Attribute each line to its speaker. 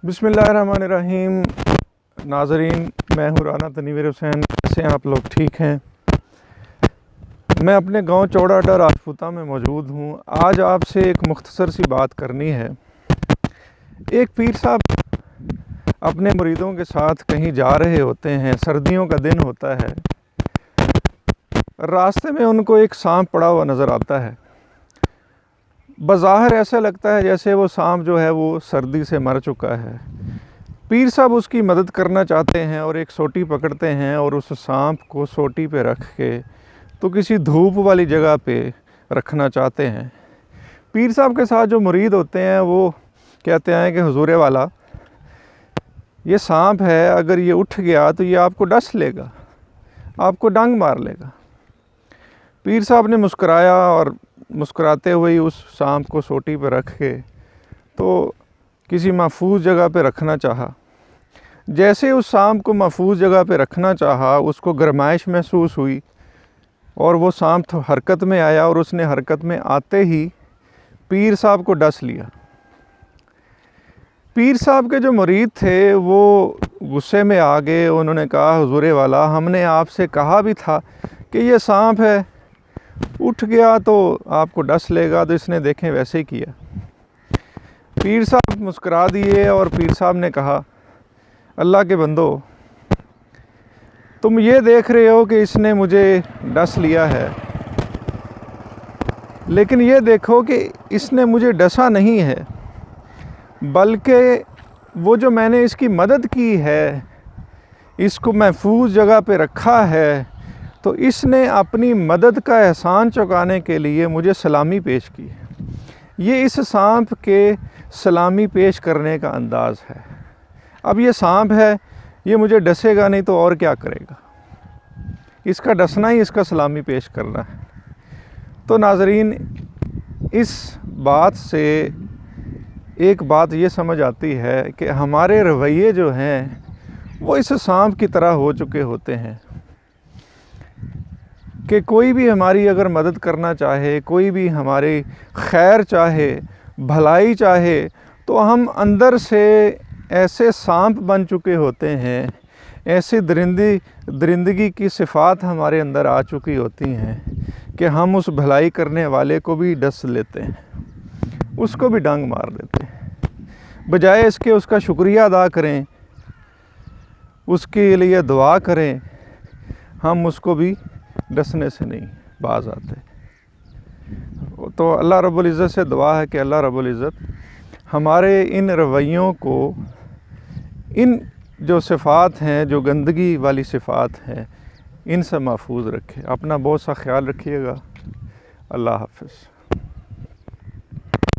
Speaker 1: بسم اللہ الرحمن الرحیم۔ ناظرین، میں ہوں رانا تنویر حسین۔ کیسے ہیں آپ لوگ؟ ٹھیک ہیں؟ میں اپنے گاؤں چوڑا اڈا راجپوتہ میں موجود ہوں۔ آج آپ سے ایک مختصر سی بات کرنی ہے۔ ایک پیر صاحب اپنے مریدوں کے ساتھ کہیں جا رہے ہوتے ہیں، سردیوں کا دن ہوتا ہے۔ راستے میں ان کو ایک سانپ پڑا ہوا نظر آتا ہے۔ بظاہر ایسا لگتا ہے جیسے وہ سانپ جو ہے وہ سردی سے مر چکا ہے۔ پیر صاحب اس کی مدد کرنا چاہتے ہیں اور ایک سوٹی پکڑتے ہیں اور اس سانپ کو سوٹی پہ رکھ کے تو کسی دھوپ والی جگہ پہ رکھنا چاہتے ہیں۔ پیر صاحب کے ساتھ جو مرید ہوتے ہیں وہ کہتے ہیں کہ حضور والا، یہ سانپ ہے، اگر یہ اٹھ گیا تو یہ آپ کو ڈس لے گا، آپ کو ڈنگ مار لے گا۔ پیر صاحب نے مسکرایا اور مسکراتے ہوئے اس سانپ کو سوٹی پہ رکھ کے تو کسی محفوظ جگہ پہ رکھنا چاہا۔ جیسے اس سانپ کو محفوظ جگہ پہ رکھنا چاہا، اس کو گرمائش محسوس ہوئی اور وہ سانپ حرکت میں آیا اور اس نے حرکت میں آتے ہی پیر صاحب کو ڈس لیا۔ پیر صاحب کے جو مرید تھے وہ غصے میں آ گئے۔ انہوں نے کہا، حضور والا، ہم نے آپ سے کہا بھی تھا کہ یہ سانپ ہے، اٹھ گیا تو آپ کو ڈس لے گا، تو اس نے دیکھیں ویسے ہی کیا۔ پیر صاحب مسکرا دیے اور پیر صاحب نے کہا، اللہ کے بندو، تم یہ دیکھ رہے ہو کہ اس نے مجھے ڈس لیا ہے، لیکن یہ دیکھو کہ اس نے مجھے ڈسا نہیں ہے، بلکہ وہ جو میں نے اس کی مدد کی ہے، اس کو محفوظ جگہ پہ رکھا ہے، تو اس نے اپنی مدد کا احسان چکانے کے لیے مجھے سلامی پیش کی۔ یہ اس سانپ کے سلامی پیش کرنے کا انداز ہے۔ اب یہ سانپ ہے، یہ مجھے ڈسے گا نہیں تو اور کیا کرے گا؟ اس کا ڈسنا ہی اس کا سلامی پیش کرنا ہے۔ تو ناظرین، اس بات سے ایک بات یہ سمجھ آتی ہے کہ ہمارے رویے جو ہیں وہ اس سانپ کی طرح ہو چکے ہوتے ہیں کہ کوئی بھی ہماری اگر مدد کرنا چاہے، کوئی بھی ہماری خیر چاہے، بھلائی چاہے، تو ہم اندر سے ایسے سانپ بن چکے ہوتے ہیں، ایسی درندگی کی صفات ہمارے اندر آ چکی ہوتی ہیں کہ ہم اس بھلائی کرنے والے کو بھی ڈس لیتے ہیں، اس کو بھی ڈنگ مار دیتے ہیں۔ بجائے اس کے اس کا شکریہ ادا کریں، اس کے لیے دعا کریں، ہم اس کو بھی ڈسنے سے نہیں باز آتے۔ تو اللہ رب العزت سے دعا ہے کہ اللہ رب العزت ہمارے ان رویوں کو، ان جو صفات ہیں، جو گندگی والی صفات ہیں، ان سے محفوظ رکھے۔ اپنا بہت سا خیال رکھیے گا۔ اللہ حافظ۔